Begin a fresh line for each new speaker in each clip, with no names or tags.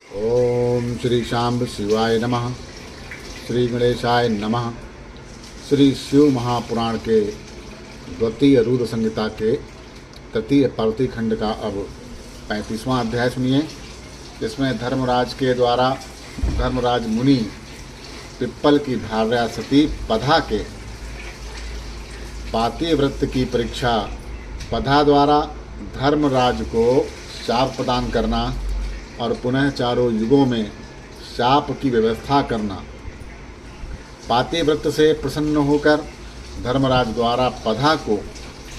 ओम श्री शाम्ब शिवाय नमः। श्री गणेशाय नमः। श्री शिव महापुराण के द्वितीय रुद्र संहिता के तृतीय पार्वती खंड का अब 35वां अध्याय सुनिए, जिसमें धर्मराज के द्वारा धर्मराज मुनि पिप्पल की भार्या सती पधा के पाती व्रत की परीक्षा, पधा द्वारा धर्मराज को शाप प्रदान करना और पुनः चारों युगों में शाप की व्यवस्था करना। पाती व्रत से प्रसन्न होकर धर्मराज द्वारा पधा को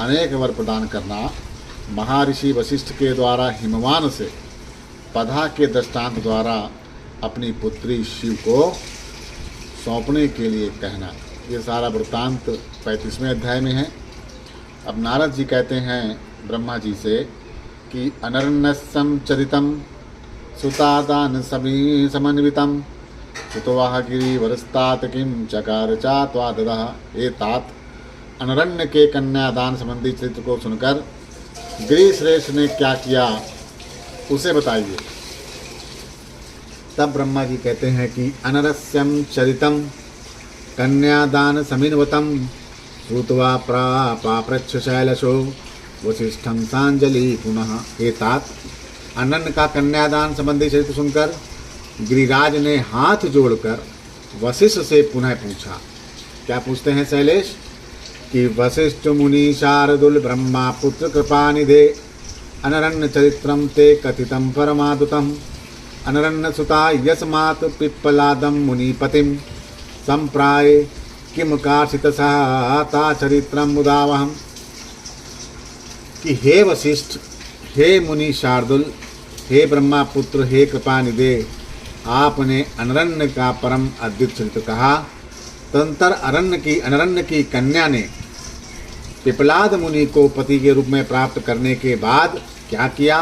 अनेक वर प्रदान करना। महर्षि वशिष्ठ के द्वारा हिमवान से पधा के दृष्टांत द्वारा अपनी पुत्री शिव को सौंपने के लिए कहना। ये सारा वृत्तांत 35वें अध्याय में है। अब नारद जी कहते हैं ब्रह्मा जी से कि अनरण्यसं चरितं सुतादान समी समन्वितं सुतवाह गिरिवरस्तात किं चकार चा त्वाददः। एतात अनरण्य के कन्यादान संबंधी चरित्र को सुनकर गिरिश्रेष्ठ ने क्या किया उसे बताइए। तब ब्रह्मा जी कहते हैं कि अनरस्यं चरितं कन्यादान समिन्वतं श्रुत्वा प्रापृच्छ शैलशो वसिष्ठं सांजलि पुनः। एतात अनन्य का कन्यादान संबंधी चरित्र सुनकर गिरिराज ने हाथ जोड़कर वशिष्ठ से पुनः पूछा। क्या पूछते हैं शैलेश? कि वशिष्ठ मुनि शार्दुल ब्रह्मा पुत्र कृपानिधे अनरण्य चरित्रम ते कथितं परमादुतम अनरण्य सुता यस्मात् पिप्पलादम मुनिपतिम संप्राय किम कार्षितसा चरित्रम मुदावहम। कि हे वशिष्ठ, हे मुनि शार्दुल, हे ब्रह्मा पुत्र, हे कृपानिधे, आपने अनरण्य का परम अद्भुत चरित्र कहा। तदंतर अनरण्य की कन्या ने पिपलाद मुनि को पति के रूप में प्राप्त करने के बाद क्या किया,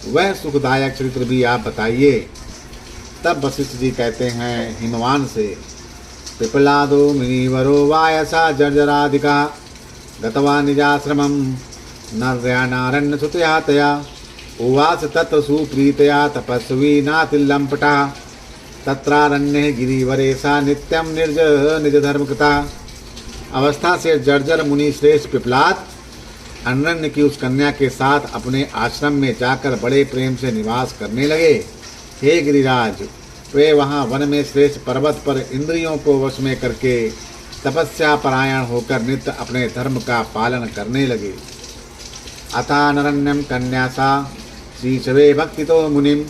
वह सुखदायक चरित्र भी आप बताइए। तब वशिष्ठ जी कहते हैं हिमवान से, पिपलादो मुनिवरो वायसा जर्जराधिका गतवा निजाश्रमं नर्यानारण्य सुतया तया उवास तत्र सुप्रीतया तपस्वी नातिलंपटा तत्रारण्ये गिरिवरेशा नित्यं निज धर्म कृता। अवस्था से जर्जर मुनि श्रेष्ठ पिपलाद अनरण्य की उस कन्या के साथ अपने आश्रम में जाकर बड़े प्रेम से निवास करने लगे। हे गिरिराज, वे वहाँ वन में श्रेष्ठ पर्वत पर इंद्रियों को वश में करके तपस्या परायण होकर नित्य अपने धर्म का पालन करने लगे। अथा नरण्यम कन्यासा श्रीशवे भक्तितो मुनिम